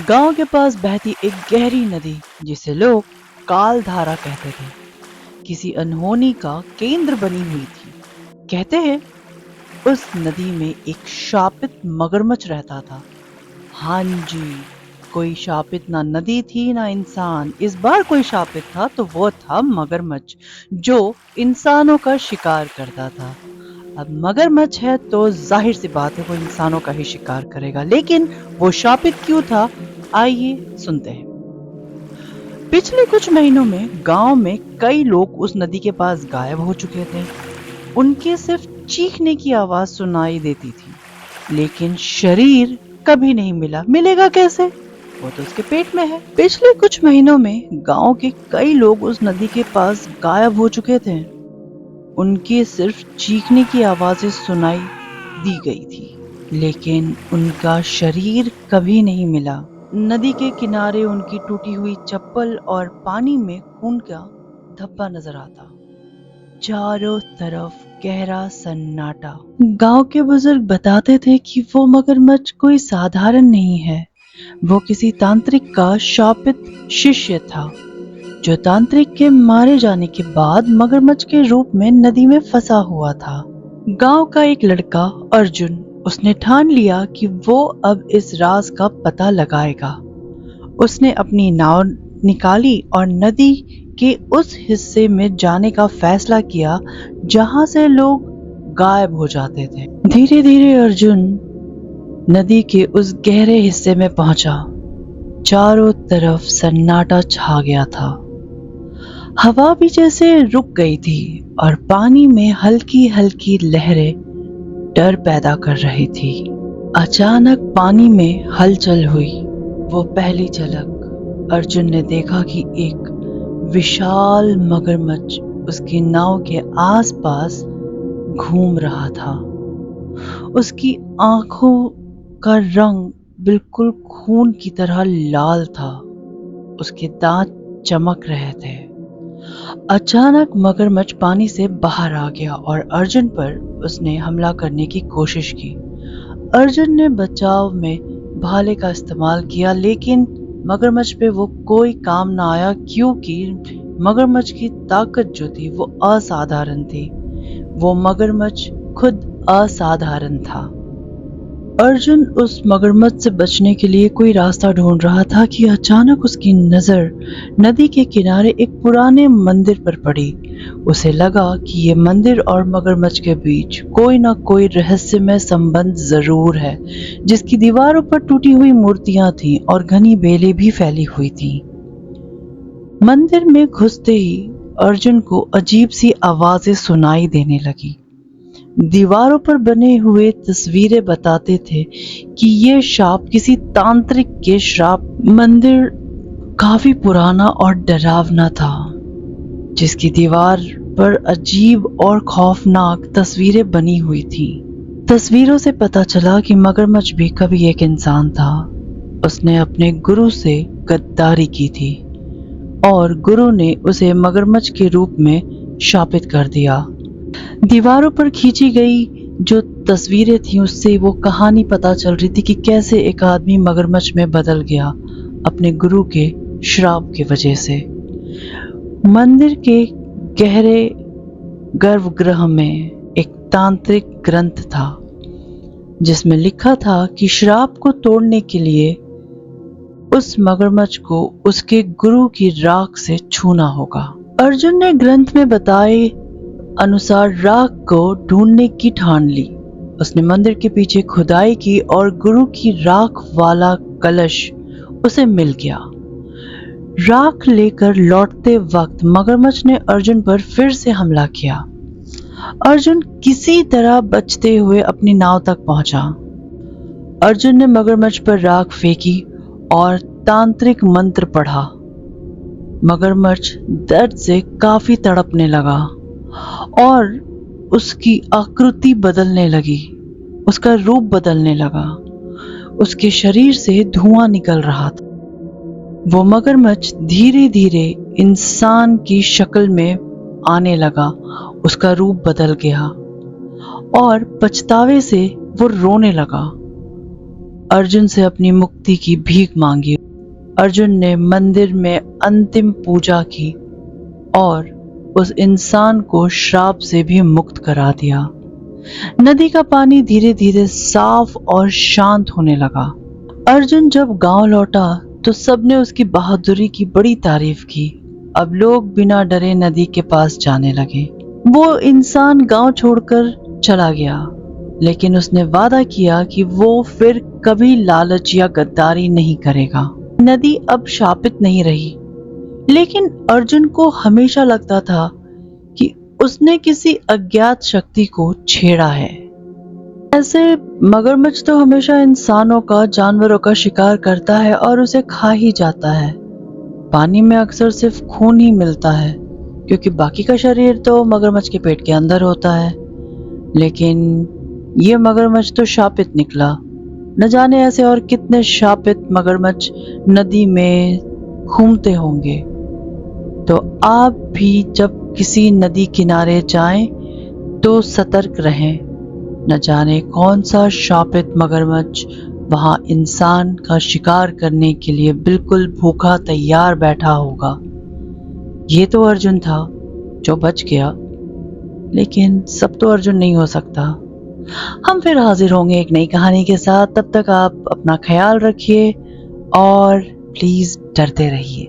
गांव के पास बहती एक गहरी नदी जिसे लोग काल धारा कहते थे, किसी अनहोनी का केंद्र बनी हुई थी। कहते हैं उस नदी में एक शापित मगरमच्छ रहता था। हाँ जी, कोई शापित ना नदी थी ना इंसान। इस बार कोई शापित था तो वो था मगरमच्छ, जो इंसानों का शिकार करता था। अब मगरमच्छ है तो जाहिर सी बात है वो इंसानों का ही शिकार करेगा, लेकिन वो शापित क्यों था, आइए सुनते हैं। पिछले कुछ महीनों में गांव में कई लोग उस नदी के पास गायब हो चुके थे। उनके सिर्फ चीखने की आवाज सुनाई देती थी, लेकिन शरीर कभी नहीं मिला। मिलेगा कैसे? वो तो उसके पेट में है। पिछले कुछ महीनों में गांव के कई लोग उस नदी के पास गायब हो चुके थे। उनके सिर्फ चीखने की आवाजें सुनाई दी गई थी, लेकिन उनका शरीर कभी नहीं मिला। नदी के किनारे उनकी टूटी हुई चप्पल और पानी में खून का धब्बा नजर आता। चारों तरफ गहरा सन्नाटा। गांव के बुजुर्ग बताते थे कि वो मगरमच्छ कोई साधारण नहीं है। वो किसी तांत्रिक का शापित शिष्य था, जो तांत्रिक के मारे जाने के बाद मगरमच्छ के रूप में नदी में फंसा हुआ था। गांव का एक लड़का अर्जुन, उसने ठान लिया कि वो अब इस राज का पता लगाएगा। उसने अपनी नाव निकाली और नदी के उस हिस्से में जाने का फैसला किया जहां से लोग गायब हो जाते थे। धीरे धीरे अर्जुन नदी के उस गहरे हिस्से में पहुंचा। चारों तरफ सन्नाटा छा गया था। हवा भी जैसे रुक गई थी और पानी में हल्की हल्की लहरें डर पैदा कर रही थी। अचानक पानी में हलचल हुई। वो पहली झलक अर्जुन ने देखा कि एक विशाल मगरमच्छ उसकी नाव के आसपास घूम रहा था। उसकी आंखों का रंग बिल्कुल खून की तरह लाल था। उसके दांत चमक रहे थे। अचानक मगरमच्छ पानी से बाहर आ गया और अर्जुन पर उसने हमला करने की कोशिश की। अर्जुन ने बचाव में भाले का इस्तेमाल किया, लेकिन मगरमच्छ पे वो कोई काम ना आया, क्योंकि मगरमच्छ की ताकत जो थी वो असाधारण थी। वो मगरमच्छ खुद असाधारण था। अर्जुन उस मगरमच्छ से बचने के लिए कोई रास्ता ढूंढ रहा था कि अचानक उसकी नजर नदी के किनारे एक पुराने मंदिर पर पड़ी। उसे लगा कि ये मंदिर और मगरमच्छ के बीच कोई ना कोई रहस्यमय संबंध जरूर है, जिसकी दीवारों पर टूटी हुई मूर्तियां थीं और घनी बेलें भी फैली हुई थीं। मंदिर में घुसते ही अर्जुन को अजीब सी आवाजें सुनाई देने लगी। दीवारों पर बने हुए तस्वीरें बताते थे कि ये शाप किसी तांत्रिक के श्राप। मंदिर काफी पुराना और डरावना था, जिसकी दीवार पर अजीब और खौफनाक तस्वीरें बनी हुई थी। तस्वीरों से पता चला कि मगरमच्छ भी कभी एक इंसान था। उसने अपने गुरु से गद्दारी की थी और गुरु ने उसे मगरमच्छ के रूप में शापित कर दिया। दीवारों पर खींची गई जो तस्वीरें थीं उससे वो कहानी पता चल रही थी कि कैसे एक आदमी मगरमच्छ में बदल गया अपने गुरु के श्राप की वजह से। मंदिर के गहरे गर्भगृह में एक तांत्रिक ग्रंथ था, जिसमें लिखा था कि श्राप को तोड़ने के लिए उस मगरमच्छ को उसके गुरु की राख से छूना होगा। अर्जुन ने ग्रंथ में बताए अनुसार राख को ढूंढने की ठान ली। उसने मंदिर के पीछे खुदाई की और गुरु की राख वाला कलश उसे मिल गया। राख लेकर लौटते वक्त मगरमच्छ ने अर्जुन पर फिर से हमला किया। अर्जुन किसी तरह बचते हुए अपनी नाव तक पहुंचा। अर्जुन ने मगरमच्छ पर राख फेंकी और तांत्रिक मंत्र पढ़ा। मगरमच्छ दर्द से काफी तड़पने लगा और उसकी आकृति बदलने लगी। उसका रूप बदलने लगा। उसके शरीर से धुआं निकल रहा था। वो मगरमच्छ धीरे धीरे इंसान की शक्ल में आने लगा। उसका रूप बदल गया और पछतावे से वो रोने लगा। अर्जुन से अपनी मुक्ति की भीख मांगी। अर्जुन ने मंदिर में अंतिम पूजा की और उस इंसान को श्राप से भी मुक्त करा दिया। नदी का पानी धीरे धीरे साफ और शांत होने लगा। अर्जुन जब गांव लौटा तो सबने उसकी बहादुरी की बड़ी तारीफ की। अब लोग बिना डरे नदी के पास जाने लगे। वो इंसान गांव छोड़कर चला गया, लेकिन उसने वादा किया कि वो फिर कभी लालच या गद्दारी नहीं करेगा। नदी अब शापित नहीं रही, लेकिन अर्जुन को हमेशा लगता था कि उसने किसी अज्ञात शक्ति को छेड़ा है। ऐसे मगरमच्छ तो हमेशा इंसानों का, जानवरों का शिकार करता है और उसे खा ही जाता है। पानी में अक्सर सिर्फ खून ही मिलता है, क्योंकि बाकी का शरीर तो मगरमच्छ के पेट के अंदर होता है। लेकिन ये मगरमच्छ तो शापित निकला। न जाने ऐसे और कितने शापित मगरमच्छ नदी में घूमते होंगे। तो आप भी जब किसी नदी किनारे जाएं तो सतर्क रहें। न जाने कौन सा शापित मगरमच्छ वहां इंसान का शिकार करने के लिए बिल्कुल भूखा तैयार बैठा होगा। ये तो अर्जुन था जो बच गया, लेकिन सब तो अर्जुन नहीं हो सकता। हम फिर हाजिर होंगे एक नई कहानी के साथ। तब तक आप अपना ख्याल रखिए और प्लीज डरते रहिए।